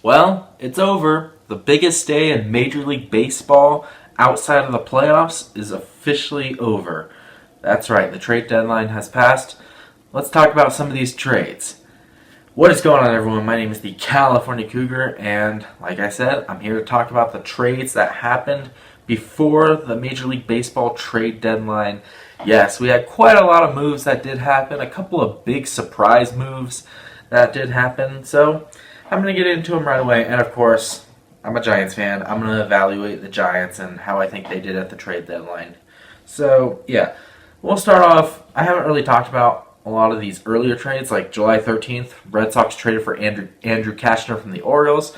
Well, it's over. The biggest day in Major League Baseball outside of the playoffs is officially over. That's right, the trade deadline has passed. Let's talk about some of these trades. What is going on, everyone? My name is the California Cougar, and like I said, I'm here to talk about the trades that happened before the Major League Baseball trade deadline. Yes, we had quite a lot of moves that did happen, a couple of big surprise moves that did happen, so I'm going to get into them right away. And of course, I'm a Giants fan. I'm going to evaluate the Giants and how I think they did at the trade deadline. So, yeah, we'll start off. I haven't really talked about a lot of these earlier trades, like July 13th, Red Sox traded for Andrew Cashner from the Orioles.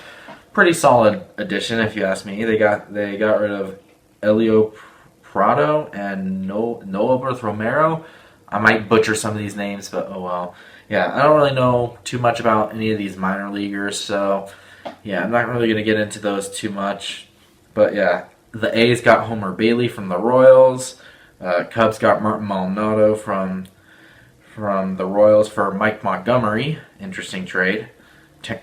Pretty solid addition, if you ask me. They got rid of Elio Prado and Noelberth Romero. I might butcher some of these names, but oh well. Yeah, I don't really know too much about any of these minor leaguers, so yeah, I'm not really going to get into those too much. But yeah, the A's got Homer Bailey from the Royals. Cubs got Martin Maldonado from the Royals for Mike Montgomery. Interesting trade.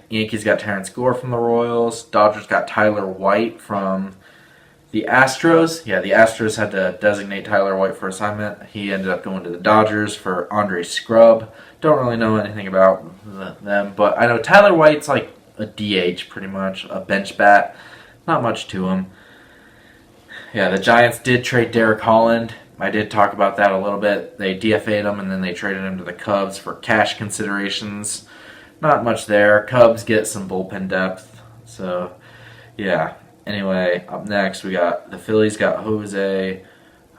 Yankees got Terrence Gore from the Royals. Dodgers got Tyler White from the Astros. Yeah, the Astros had to designate Tyler White for assignment. He ended up going to the Dodgers for Andre Scrub. Don't really know anything about them, but I know Tyler White's like a DH pretty much, a bench bat. Not much to him. Yeah, the Giants did trade Derek Holland. I did talk about that a little bit. They DFA'd him and then they traded him to the Cubs for cash considerations. Not much there. Cubs get some bullpen depth. So, yeah. Anyway, up next we got the Phillies got Jose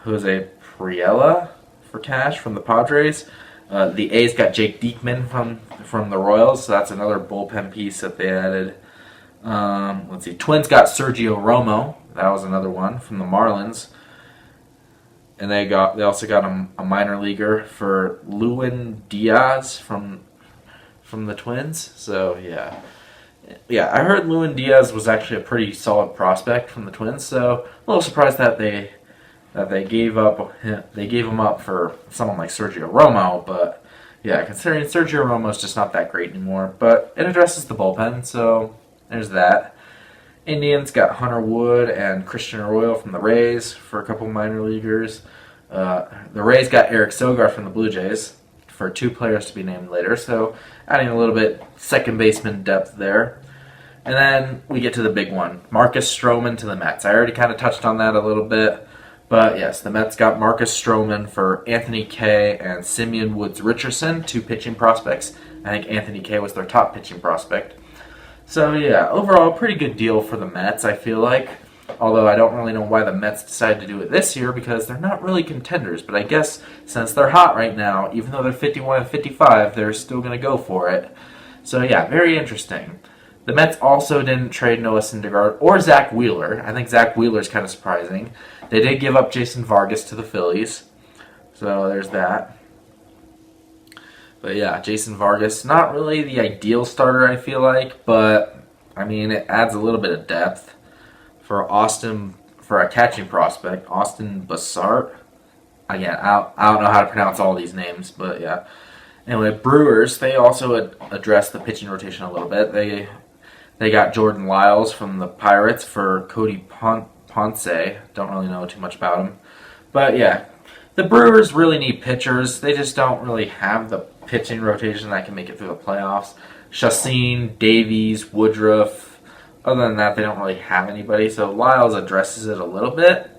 Priella for cash from the Padres. The A's got Jake Diekman from the Royals, so that's another bullpen piece that they added. Let's see, Twins got Sergio Romo. That was another one from the Marlins. And they also got a minor leaguer for Lewin Diaz from the Twins. So yeah, I heard Lewin Diaz was actually a pretty solid prospect from the Twins. So a little surprised that they gave him up for someone like Sergio Romo. But yeah, considering Sergio Romo's just not that great anymore. But it addresses the bullpen, so there's that. Indians got Hunter Wood and Christian Arroyo from the Rays for a couple minor leaguers. The Rays got Eric Sogard from the Blue Jays for two players to be named later, so adding a little bit second baseman depth there. And then we get to the big one, Marcus Stroman to the Mets. I already kind of touched on that a little bit, but yes, the Mets got Marcus Stroman for Anthony Kay and Simeon Woods Richardson, two pitching prospects. I think Anthony Kay was their top pitching prospect. So yeah, overall, pretty good deal for the Mets, I feel like. Although I don't really know why the Mets decided to do it this year because they're not really contenders. But I guess since they're hot right now, even though they're 51 and 55, they're still going to go for it. So yeah, very interesting. The Mets also didn't trade Noah Syndergaard or Zach Wheeler. I think Zach Wheeler is kind of surprising. They did give up Jason Vargas to the Phillies. So there's that. But yeah, Jason Vargas, not really the ideal starter, I feel like, but I mean, it adds a little bit of depth for a catching prospect, Austin Bassart. Again, I don't know how to pronounce all these names, but yeah. Anyway, Brewers, they also addressed the pitching rotation a little bit. They got Jordan Lyles from the Pirates for Cody Ponce. Don't really know too much about him. But yeah, the Brewers really need pitchers. They just don't really have the pitching rotation that can make it through the playoffs. Chacin, Davies, Woodruff. Other than that, they don't really have anybody. So Lyles addresses it a little bit.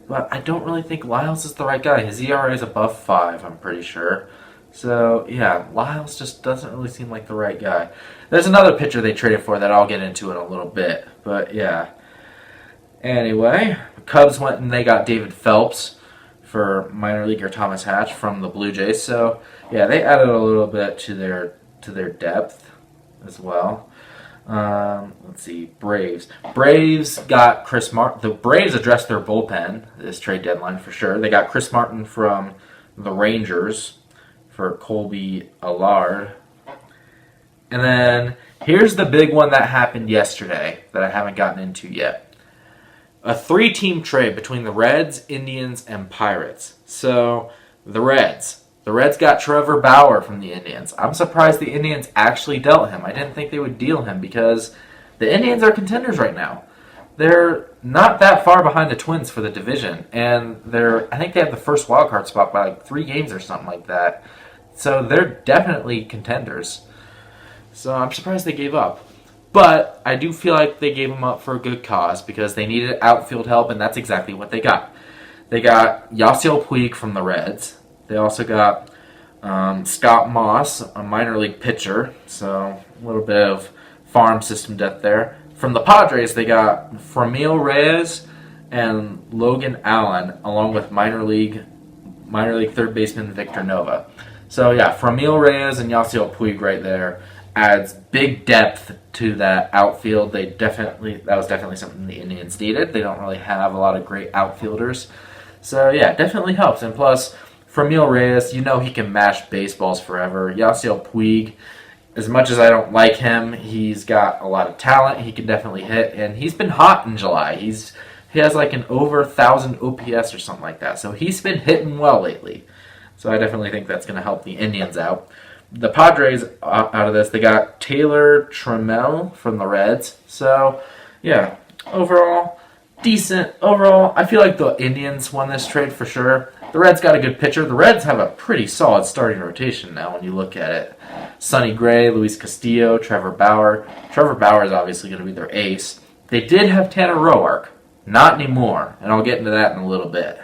But I don't really think Lyles is the right guy. His ERA is above 5, I'm pretty sure. So, yeah, Lyles just doesn't really seem like the right guy. There's another pitcher they traded for that I'll get into in a little bit. But, yeah. Anyway, the Cubs went and they got David Phelps for minor leaguer Thomas Hatch from the Blue Jays. So, yeah, they added a little bit to their depth as well. Let's see, Braves. Braves got Chris Martin. The Braves addressed their bullpen this trade deadline for sure. They got Chris Martin from the Rangers for Colby Allard. And then here's the big one that happened yesterday that I haven't gotten into yet. A 3-team trade between the Reds, Indians, and Pirates. So, the Reds got Trevor Bauer from the Indians. I'm surprised the Indians actually dealt him. I didn't think they would deal him because the Indians are contenders right now. They're not that far behind the Twins for the division, and I think they have the first wild card spot by like 3 games or something like that. So they're definitely contenders. So I'm surprised they gave up. But I do feel like they gave them up for a good cause because they needed outfield help, and that's exactly what they got. They got Yasiel Puig from the Reds. They also got Scott Moss, a minor league pitcher, so a little bit of farm system depth there. From the Padres, they got Franmil Reyes and Logan Allen, along with minor league third baseman Victor Nova. So yeah, Franmil Reyes and Yasiel Puig right there adds big depth to that outfield. That was definitely something the Indians needed. They don't really have a lot of great outfielders. So yeah, it definitely helps. And plus, Franmil Reyes, he can mash baseballs forever. Yasiel Puig, as much as I don't like him, he's got a lot of talent. He can definitely hit, and he's been hot in July. He has like an over 1,000 OPS or something like that. So he's been hitting well lately. So I definitely think that's going to help the Indians out. The Padres, out of this, they got Taylor Trammell from the Reds. So, yeah, overall, decent. Overall, I feel like the Indians won this trade for sure. The Reds got a good pitcher. The Reds have a pretty solid starting rotation now when you look at it. Sonny Gray, Luis Castillo, Trevor Bauer. Trevor Bauer is obviously going to be their ace. They did have Tanner Roark. Not anymore, and I'll get into that in a little bit.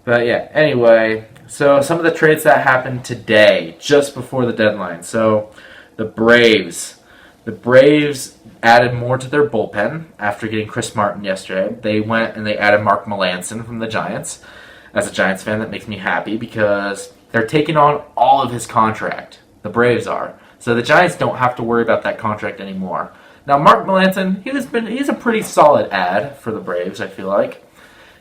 But yeah, anyway, so some of the trades that happened today, just before the deadline. So the Braves added more to their bullpen after getting Chris Martin yesterday. They went and they added Mark Melancon from the Giants. As a Giants fan, that makes me happy because they're taking on all of his contract. The Braves are. So the Giants don't have to worry about that contract anymore. Now, Mark Melancon, he's a pretty solid add for the Braves, I feel like.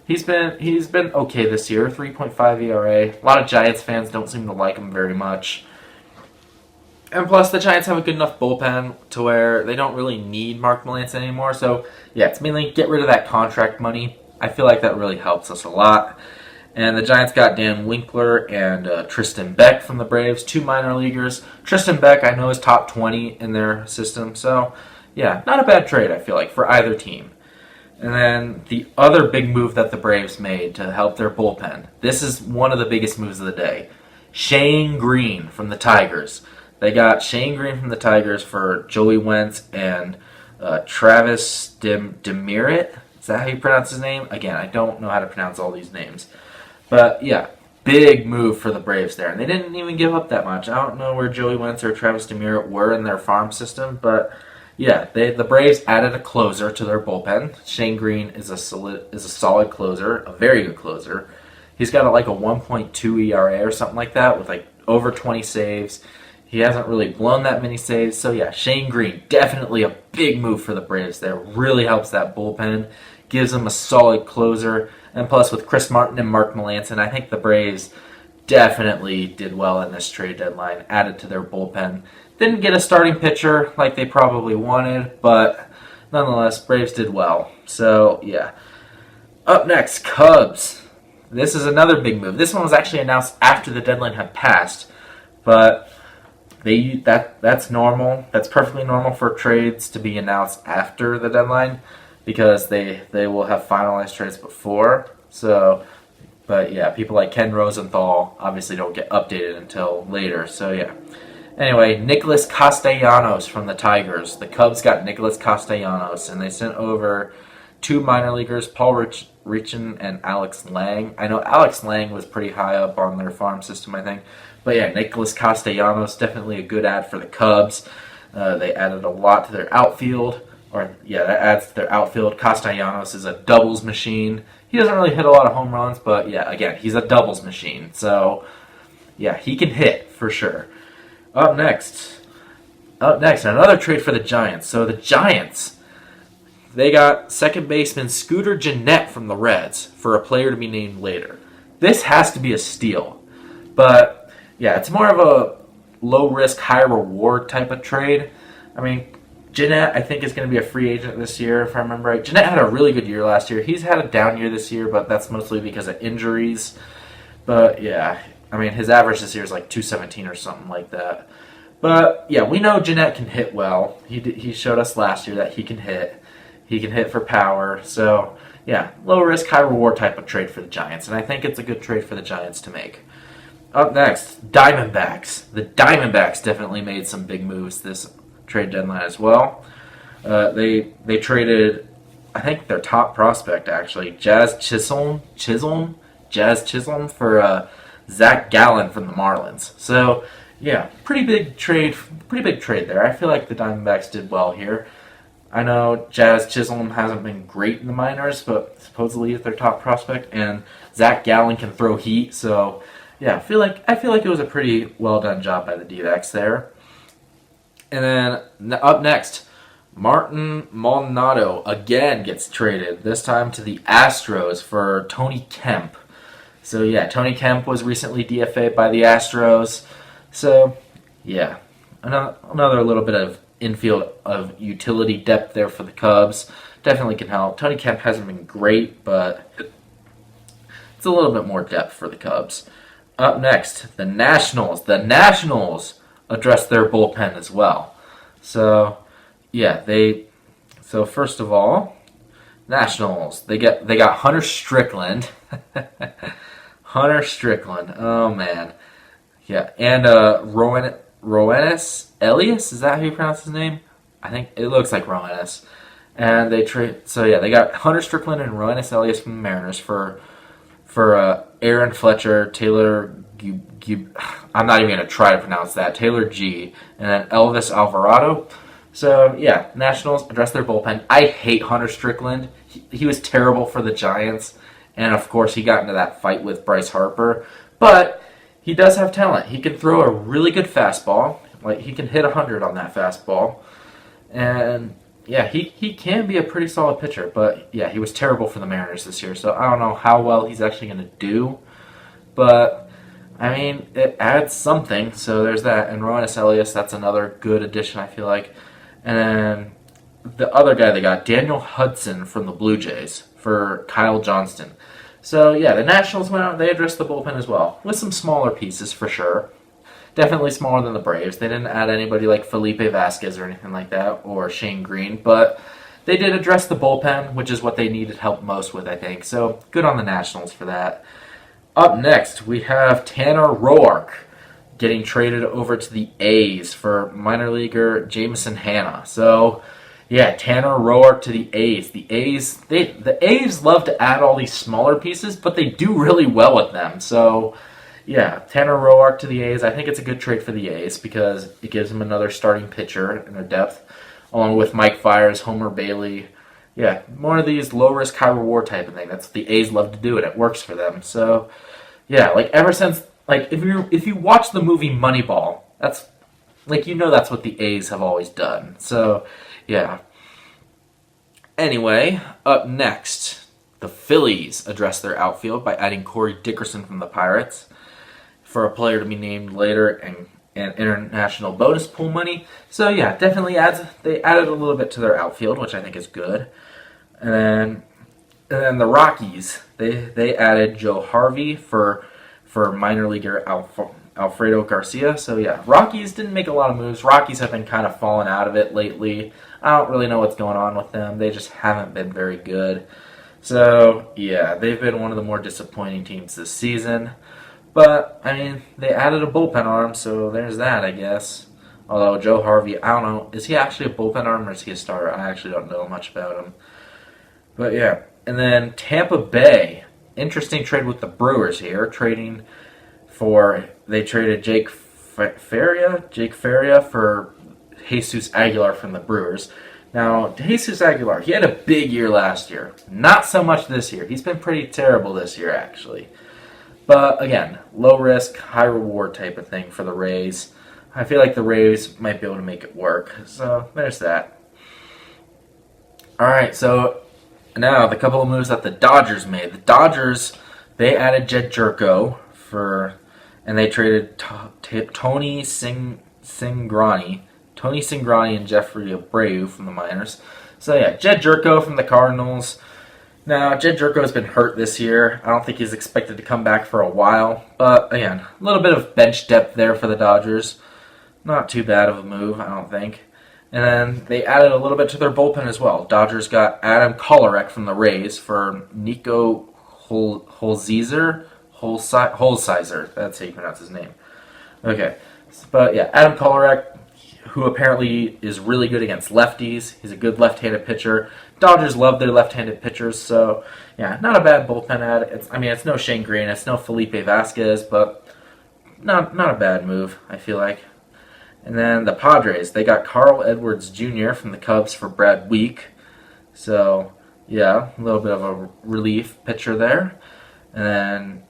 He's been okay this year, 3.5 ERA. A lot of Giants fans don't seem to like him very much. And plus, the Giants have a good enough bullpen to where they don't really need Mark Melancon anymore. So, yeah, it's mainly get rid of that contract money. I feel like that really helps us a lot. And the Giants got Dan Winkler and Tristan Beck from the Braves, 2 minor leaguers. Tristan Beck, I know, is top 20 in their system. So, yeah, not a bad trade, I feel like, for either team. And then the other big move that the Braves made to help their bullpen. This is one of the biggest moves of the day. Shane Green from the Tigers. They got Shane Green from the Tigers for Joey Wentz and Travis Demeritte. Is that how you pronounce his name? Again, I don't know how to pronounce all these names. But yeah, big move for the Braves there. And they didn't even give up that much. I don't know where Joey Wentz or Travis Demeritte were in their farm system, but yeah, the Braves added a closer to their bullpen. Shane Green is a solid closer, a very good closer. He's got like a 1.2 ERA or something like that with like over 20 saves. He hasn't really blown that many saves. So yeah, Shane Green, definitely a big move for the Braves there. Really helps that bullpen, gives them a solid closer. And plus with Chris Martin and Mark Melancon, I think the Braves definitely did well in this trade deadline, added to their bullpen. Didn't get a starting pitcher like they probably wanted, but nonetheless, Braves did well. So, yeah. Up next, Cubs. This is another big move. This one was actually announced after the deadline had passed, but that's normal. That's perfectly normal for trades to be announced after the deadline because they will have finalized trades before. So, but yeah, people like Ken Rosenthal obviously don't get updated until later. So, yeah. Anyway, Nicholas Castellanos from the Tigers. The Cubs got Nicholas Castellanos, and they sent over 2 minor leaguers, Paul Richan and Alex Lang. I know Alex Lang was pretty high up on their farm system, I think. But yeah, Nicholas Castellanos, definitely a good add for the Cubs. They added a lot to their outfield. That adds to their outfield. Castellanos is a doubles machine. He doesn't really hit a lot of home runs, but yeah, again, he's a doubles machine. So, yeah, he can hit for sure. Up next, another trade for the Giants. So the Giants, they got second baseman Scooter Gennett from the Reds for a player to be named later. This has to be a steal. But, yeah, it's more of a low-risk, high-reward type of trade. I mean, Gennett, I think, is going to be a free agent this year, if I remember right. Gennett had a really good year last year. He's had a down year this year, but that's mostly because of injuries. But, yeah, I mean, his average this year is like 217 or something like that. But yeah, we know Jeanette can hit well. He showed us last year that he can hit. He can hit for power. So yeah, low risk, high reward type of trade for the Giants, and I think it's a good trade for the Giants to make. Up next, Diamondbacks. The Diamondbacks definitely made some big moves this trade deadline as well. They traded, I think, their top prospect actually, Jazz Chisholm for Zach Gallen from the Marlins. So yeah, pretty big trade there. I feel like the Diamondbacks did well here. I know Jazz Chisholm hasn't been great in the minors, but supposedly he's their top prospect, and Zach Gallen can throw heat. So yeah, I feel like it was a pretty well done job by the D-backs there. And then up next, Martin Maldonado again gets traded, this time to the Astros for Tony Kemp. So yeah, Tony Kemp was recently DFA'd by the Astros. So yeah, another little bit of infield of utility depth there for the Cubs. Definitely can help. Tony Kemp hasn't been great, but it's a little bit more depth for the Cubs. Up next, the Nationals. The Nationals addressed their bullpen as well. So yeah, so first of all, Nationals, they got Hunter Strickland. Hunter Strickland. Oh man. Yeah, and Roenis Elias, is that how you pronounce his name? I think it looks like Roenis. And they got Hunter Strickland and Roenis Elias from the Mariners for Aaron Fletcher, Taylor I'm not even going to try to pronounce that, Taylor G, and then Elvis Alvarado. So yeah, Nationals address their bullpen. I hate Hunter Strickland. He was terrible for the Giants, and of course he got into that fight with Bryce Harper. But he does have talent. He can throw a really good fastball. Like, he can hit 100 on that fastball. And yeah, he can be a pretty solid pitcher. But yeah, he was terrible for the Mariners this year. So I don't know how well he's actually going to do. But I mean, it adds something. So there's that. And Roenis Elias, that's another good addition, I feel like. And then the other guy they got, Daniel Hudson from the Blue Jays for Kyle Johnston. So yeah, the Nationals went out, they addressed the bullpen as well, with some smaller pieces for sure. Definitely smaller than the Braves. They didn't add anybody like Felipe Vasquez or anything like that, or Shane Green, but they did address the bullpen, which is what they needed help most with, I think. So good on the Nationals for that. Up next, we have Tanner Roark getting traded over to the A's for minor leaguer Jameson Hanna. So yeah, Tanner Roark to the A's. The A's love to add all these smaller pieces, but they do really well with them. So yeah, Tanner Roark to the A's. I think it's a good trade for the A's because it gives them another starting pitcher in their depth, along with Mike Fiers, Homer Bailey. Yeah, more of these low risk, high reward type of thing. That's what the A's love to do, and it works for them. So yeah, like ever since, like if you watch the movie Moneyball, that's that's what the A's have always done. So yeah. Anyway, up next, the Phillies address their outfield by adding Corey Dickerson from the Pirates for a player to be named later and international bonus pool money. So yeah, definitely they added a little bit to their outfield, which I think is good. And then the Rockies, they added Joe Harvey for minor leaguer Alfredo Garcia. So yeah, Rockies didn't make a lot of moves. Rockies have been kind of falling out of it lately. I don't really know what's going on with them. They just haven't been very good. So yeah, they've been one of the more disappointing teams this season. But I mean, they added a bullpen arm, so there's that, I guess. Although Joe Harvey, I don't know, is he actually a bullpen arm or is he a starter? I actually don't know much about him. But yeah, and then Tampa Bay, interesting trade with the Brewers here, they traded Jake Faria for Jesus Aguilar from the Brewers. Now, Jesus Aguilar, he had a big year last year. Not so much this year. He's been pretty terrible this year, actually. But again, low risk, high reward type of thing for the Rays. I feel like the Rays might be able to make it work. So there's that. Alright, so now the couple of moves that the Dodgers made. The Dodgers, they added Jed Jerko and they traded Tony Cingrani and Jeffrey Abreu from the minors. So yeah, Jed Jerko from the Cardinals. Now, Jed Jerko has been hurt this year. I don't think he's expected to come back for a while. But again, a little bit of bench depth there for the Dodgers. Not too bad of a move, I don't think. And then they added a little bit to their bullpen as well. Dodgers got Adam Kolarek from the Rays for Nico Holsizer. That's how you pronounce his name. Okay. But yeah, Adam Kolarek, who apparently is really good against lefties. He's a good left-handed pitcher. Dodgers love their left-handed pitchers, so yeah, not a bad bullpen ad. It's no Shane Green, it's no Felipe Vasquez, but not a bad move, I feel like. And then the Padres, they got Carl Edwards Jr. from the Cubs for Brad Week. So yeah, a little bit of a relief pitcher there. And then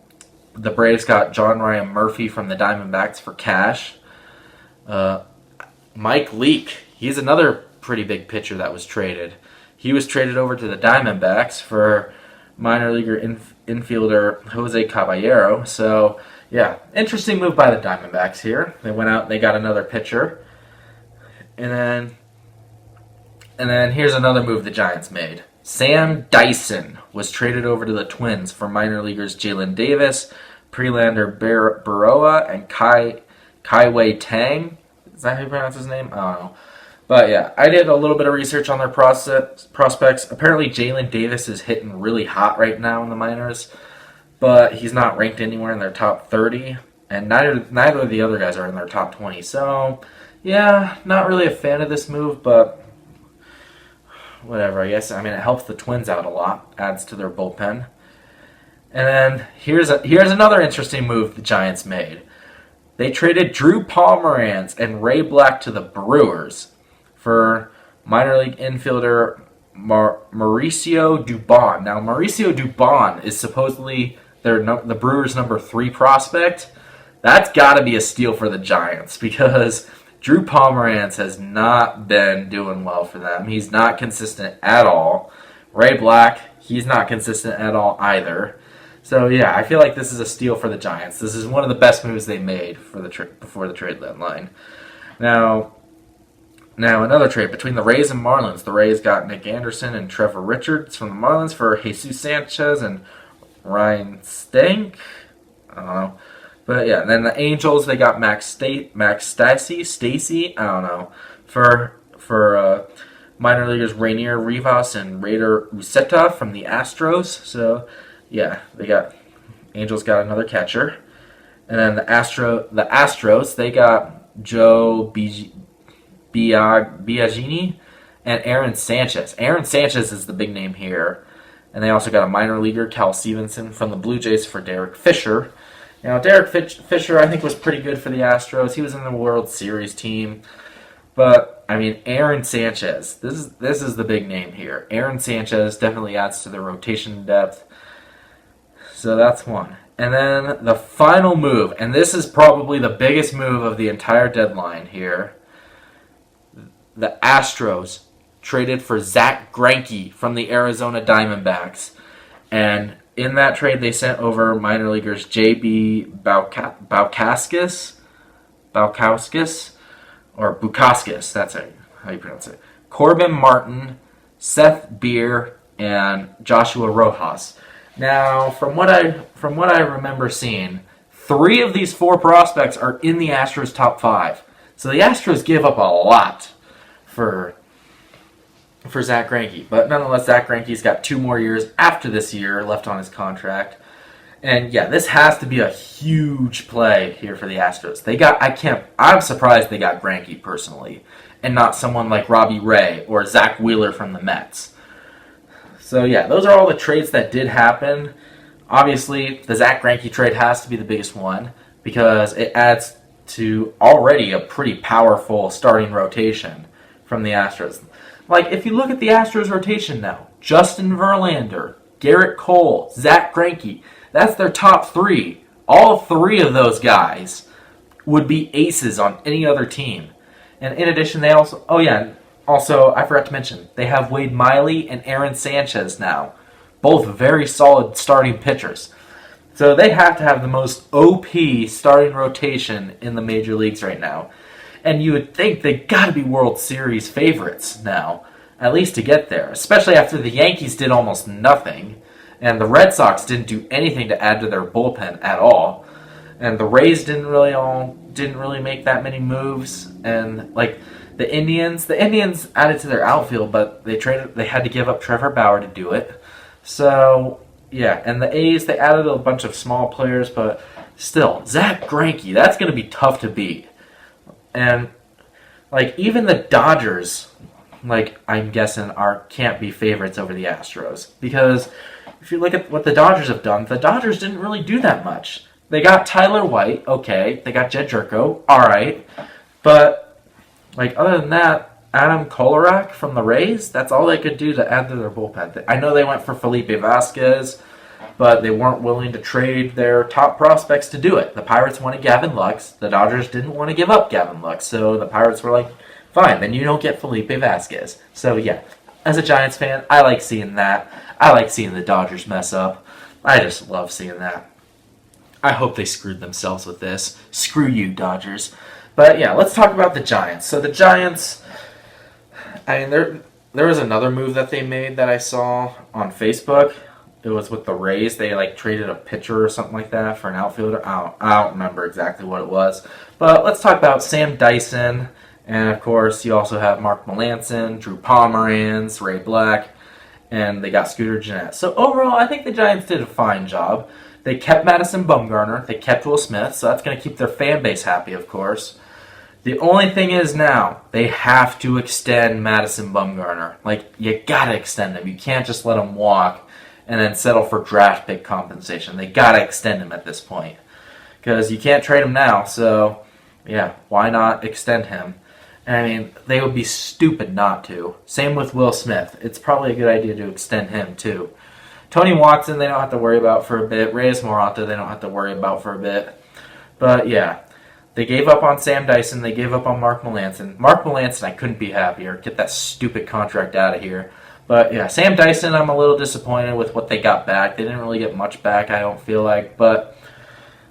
the Braves got John Ryan Murphy from the Diamondbacks for cash. Mike Leake, he's another pretty big pitcher that was traded. He was traded over to the Diamondbacks for minor leaguer infielder Jose Caballero. So, yeah, interesting move by the Diamondbacks here. They went out and they got another pitcher. And then here's another move the Giants made. Sam Dyson was traded over to the Twins for minor leaguers Jalen Davis, Prelander Baroa, and Kaiwei Tang. Is that how you pronounce his name? I don't know. But yeah, I did a little bit of research on their prospects. Apparently Jalen Davis is hitting really hot right now in the minors, but he's not ranked anywhere in their top 30, and neither of the other guys are in their top 20. So yeah, not really a fan of this move, but whatever, I guess. It helps the Twins out a lot, adds to their bullpen. And then here's another interesting move the Giants made. They traded Drew Pomeranz and Ray Black to the Brewers for minor league infielder Mauricio Dubon. Now, Mauricio Dubon is supposedly the Brewers' number 3 prospect. That's got to be a steal for the Giants because Drew Pomeranz has not been doing well for them. He's not consistent at all. Ray Black, he's not consistent at all either. So yeah, I feel like this is a steal for the Giants. This is one of the best moves they made for before the trade deadline. Now another trade between the Rays and Marlins. The Rays got Nick Anderson and Trevor Richards from the Marlins for Jesus Sanchez and Ryan Stank. I don't know. But yeah, then the Angels, they got Max Stacy, I don't know, for minor leaguers Rainier Rivas and Raider Uceta from the Astros. So yeah, Angels got another catcher. And then the Astros, they got Joe Biagini and Aaron Sanchez. Aaron Sanchez is the big name here. And they also got a minor leaguer, Cal Stevenson, from the Blue Jays for Derek Fisher. Now, Derek Fisher, I think, was pretty good for the Astros. He was in the World Series team. But, Aaron Sanchez, this is the big name here. Aaron Sanchez definitely adds to the rotation depth. So that's one. And then the final move, and this is probably the biggest move of the entire deadline here. The Astros traded for Zach Greinke from the Arizona Diamondbacks. And in that trade, they sent over minor leaguers J.B. Baukauskas, or Bukauskas, that's how you pronounce it. Corbin Martin, Seth Beer, and Joshua Rojas. Now, from what I remember seeing, 3 of these 4 prospects are in the Astros' top 5. So the Astros give up a lot for Zach Greinke. But nonetheless, Zach Greinke's got 2 more years after this year left on his contract. And yeah, this has to be a huge play here for the Astros. I'm surprised they got Greinke personally, and not someone like Robbie Ray or Zach Wheeler from the Mets. So yeah, those are all the trades that did happen. Obviously, the Zach Greinke trade has to be the biggest one because it adds to already a pretty powerful starting rotation from the Astros. Like, if you look at the Astros rotation now, Justin Verlander, Garrett Cole, Zach Greinke, that's their top 3. All 3 of those guys would be aces on any other team. And in addition, they also I forgot to mention, they have Wade Miley and Aaron Sanchez now. Both very solid starting pitchers. So they have to have the most OP starting rotation in the major leagues right now. And you would think they got to be World Series favorites now, at least to get there. Especially after the Yankees did almost nothing, and the Red Sox didn't do anything to add to their bullpen at all. and the Rays didn't really make that many moves, and like the Indians added to their outfield, but they had to give up Trevor Bauer to do it. So yeah, and the A's, they added a bunch of small players, but still, Zach Greinke, that's going to be tough to beat. And like even the Dodgers, like I'm guessing, can't be favorites over the Astros, because if you look at what the Dodgers have done, the Dodgers didn't really do that much. They got Tyler White, okay. They got Jed Jerko, all right. But like other than that, Adam Kolarek from the Rays, that's all they could do to add to their bullpen. I know they went for Felipe Vasquez, but they weren't willing to trade their top prospects to do it. The Pirates wanted Gavin Lux. The Dodgers didn't want to give up Gavin Lux, so the Pirates were like, fine, then you don't get Felipe Vasquez. So yeah, as a Giants fan, I like seeing that. I like seeing the Dodgers mess up. I just love seeing that. I hope they screwed themselves with this. Screw you, Dodgers. But yeah, let's talk about the Giants. So the Giants, I mean, there was another move that they made that I saw on Facebook. It was with the Rays. They like traded a pitcher or something like that for an outfielder. I don't remember exactly what it was. But let's talk about Sam Dyson. And of course, you also have Mark Melancon, Drew Pomeranz, Ray Black, and they got Scooter Gennett. So overall, I think the Giants did a fine job. They kept Madison Bumgarner. They kept Will Smith, so that's going to keep their fan base happy, of course. The only thing is now, they have to extend Madison Bumgarner. Like, you got to extend him. You can't just let him walk and then settle for draft pick compensation. They got to extend him at this point, because you can't trade him now. So, yeah, why not extend him? I mean, they would be stupid not to. Same with Will Smith. It's probably a good idea to extend him, too. Tony Watson, they don't have to worry about for a bit. Reyes Morata, they don't have to worry about for a bit. But, yeah, they gave up on Sam Dyson. They gave up on Mark Melancon. Mark Melancon, I couldn't be happier. Get that stupid contract out of here. But, yeah, Sam Dyson, I'm a little disappointed with what they got back. They didn't really get much back, I don't feel like. But,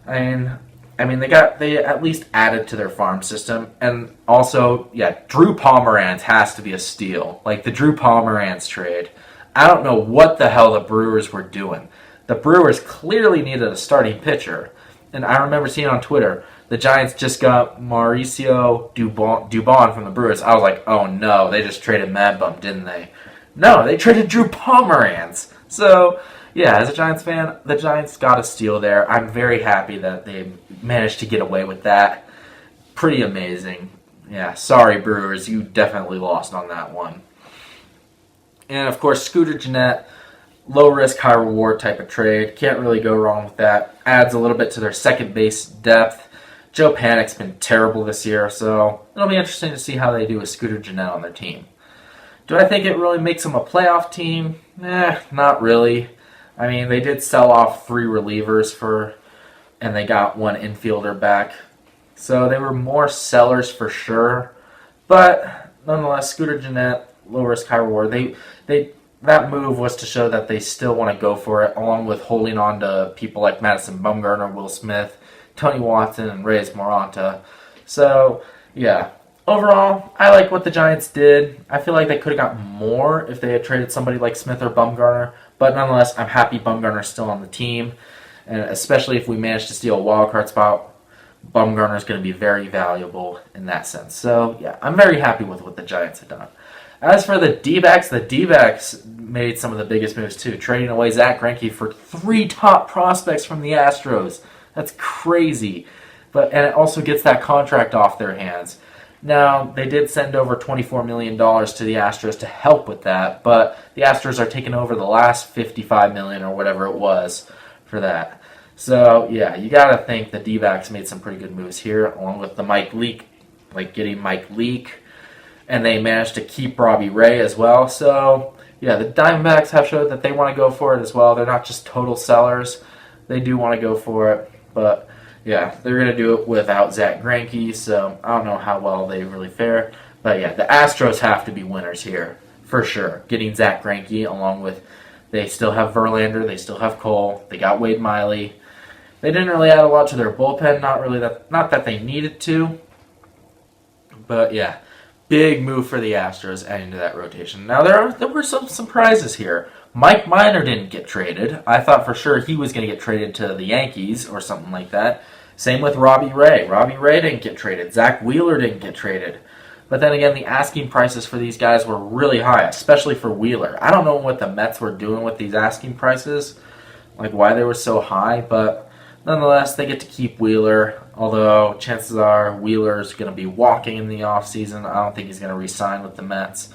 I mean, they at least added to their farm system, and also, yeah, Drew Pomeranz has to be a steal. Like the Drew Pomeranz trade, I don't know what the hell the Brewers were doing. The Brewers clearly needed a starting pitcher, and I remember seeing on Twitter the Giants just got Mauricio Dubon from the Brewers. I was like, oh no, they just traded Mad Bum, didn't they? No, they traded Drew Pomeranz. So, yeah, as a Giants fan, the Giants got a steal there. I'm very happy that they managed to get away with that. Pretty amazing. Yeah, sorry, Brewers. You definitely lost on that one. And, of course, Scooter Gennett, low-risk, high-reward type of trade. Can't really go wrong with that. Adds a little bit to their second base depth. Joe Panik's been terrible this year, so it'll be interesting to see how they do with Scooter Gennett on their team. Do I think it really makes them a playoff team? Not really. I mean, they did sell off 3 relievers and they got 1 infielder back. So they were more sellers for sure. But nonetheless, Scooter Gennett, low risk, high reward. That move was to show that they still want to go for it, along with holding on to people like Madison Bumgarner, Will Smith, Tony Watson, and Reyes Morata. So, yeah. Overall, I like what the Giants did. I feel like they could have got more if they had traded somebody like Smith or Bumgarner. But nonetheless, I'm happy Bumgarner's still on the team. And especially if we manage to steal a wild card spot, Bumgarner's going to be very valuable in that sense. So, yeah, I'm very happy with what the Giants have done. As for the D-backs made some of the biggest moves too, trading away Zach Greinke for 3 top prospects from the Astros. That's crazy. And it also gets that contract off their hands. Now, they did send over $24 million to the Astros to help with that, but the Astros are taking over the last $55 million or whatever it was for that. So, yeah, you got to think the D-backs made some pretty good moves here, along with the Mike Leake, like getting Mike Leake, and they managed to keep Robbie Ray as well. So, yeah, the Diamondbacks have showed that they want to go for it as well. They're not just total sellers. They do want to go for it, but yeah, they're going to do it without Zach Greinke, so I don't know how well they really fare. But yeah, the Astros have to be winners here, for sure. Getting Zach Greinke, along with, they still have Verlander, they still have Cole, they got Wade Miley. They didn't really add a lot to their bullpen, not that they needed to. But yeah, big move for the Astros adding to that rotation. Now, there were some surprises here. Mike Minor didn't get traded. I thought for sure he was going to get traded to the Yankees or something like that. Same with Robbie Ray. Robbie Ray didn't get traded. Zach Wheeler didn't get traded. But then again, the asking prices for these guys were really high, especially for Wheeler. I don't know what the Mets were doing with these asking prices, like why they were so high, but nonetheless, they get to keep Wheeler, although chances are Wheeler's going to be walking in the offseason. I don't think he's going to re-sign with the Mets.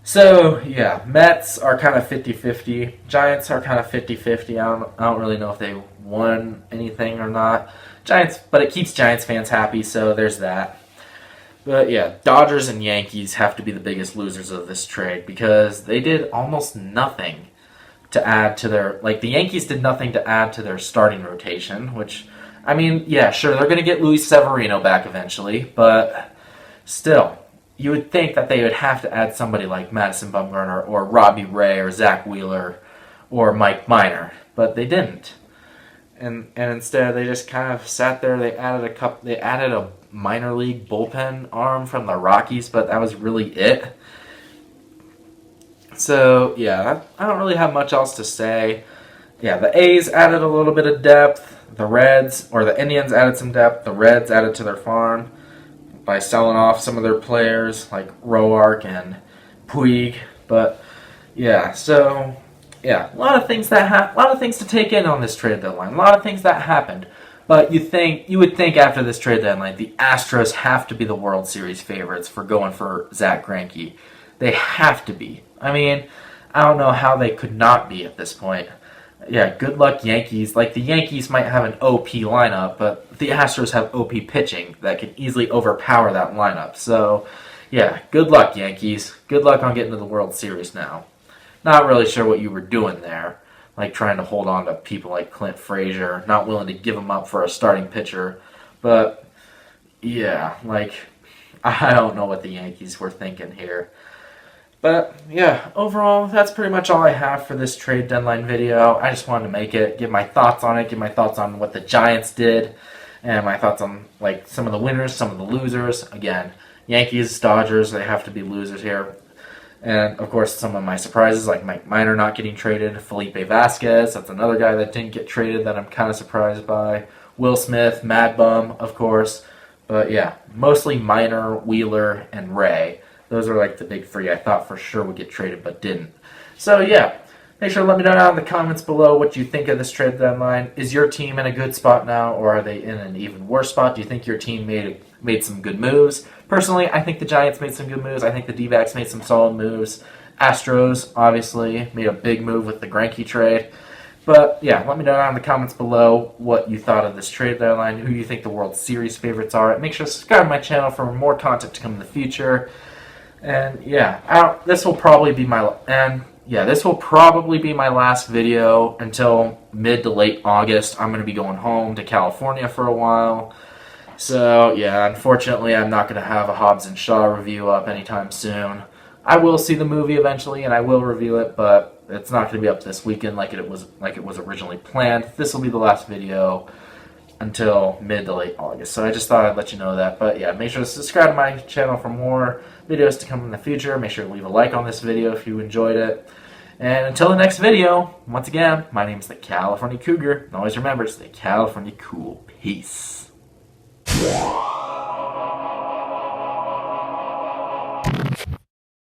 So, yeah, Mets are kind of 50-50. Giants are kind of 50-50. I don't really know if they won anything or not. Giants, but it keeps Giants fans happy, so there's that. But yeah, Dodgers and Yankees have to be the biggest losers of this trade because they did almost nothing to add to their... Like, the Yankees did nothing to add to their starting rotation, which, I mean, yeah, sure, they're going to get Luis Severino back eventually, but still, you would think that they would have to add somebody like Madison Bumgarner or Robbie Ray or Zach Wheeler or Mike Minor, but they didn't. And instead, they just kind of sat there. They added a minor league bullpen arm from the Rockies, but that was really it. So, yeah, I don't really have much else to say. Yeah, the A's added a little bit of depth. The Indians added some depth. The Reds added to their farm by selling off some of their players, like Roark and Puig. But, yeah, so... Yeah, a lot of things to take in on this trade deadline. A lot of things that happened. But you would think after this trade deadline, the Astros have to be the World Series favorites for going for Zach Greinke. They have to be. I mean, I don't know how they could not be at this point. Yeah, good luck Yankees. Like, the Yankees might have an OP lineup, but the Astros have OP pitching that can easily overpower that lineup. So, yeah, good luck Yankees. Good luck on getting to the World Series now. Not really sure what you were doing there, like trying to hold on to people like Clint Frazier, not willing to give him up for a starting pitcher. But, yeah, like, I don't know what the Yankees were thinking here. But, yeah, overall, that's pretty much all I have for this trade deadline video. I just wanted to make it, give my thoughts on it, give my thoughts on what the Giants did, and my thoughts on, like, some of the winners, some of the losers. Again, Yankees, Dodgers, they have to be losers here. And, of course, some of my surprises, like Mike Minor not getting traded, Felipe Vasquez, that's another guy that didn't get traded that I'm kind of surprised by, Will Smith, Mad Bum, of course. But, yeah, mostly Minor, Wheeler, and Ray. Those are, like, the big three I thought for sure would get traded but didn't. So, yeah, make sure to let me know down in the comments below what you think of this trade deadline. Is your team in a good spot now, or are they in an even worse spot? Do you think your team made some good moves? Personally, I think the Giants made some good moves. I think the D-backs made some solid moves. Astros, obviously, made a big move with the Greinke trade. But, yeah, let me know down in the comments below what you thought of this trade deadline, who you think the World Series favorites are. Make sure to subscribe to my channel for more content to come in the future. And, yeah, this will probably be my last video until mid to late August. I'm going to be going home to California for a while. So, yeah, unfortunately, I'm not going to have a Hobbs and Shaw review up anytime soon. I will see the movie eventually, and I will review it, but it's not going to be up this weekend like it was originally planned. This will be the last video until mid to late August. So I just thought I'd let you know that. But, yeah, make sure to subscribe to my channel for more videos to come in the future. Make sure to leave a like on this video if you enjoyed it. And until the next video, once again, my name is the California Cougar. And always remember, stay California cool. Peace.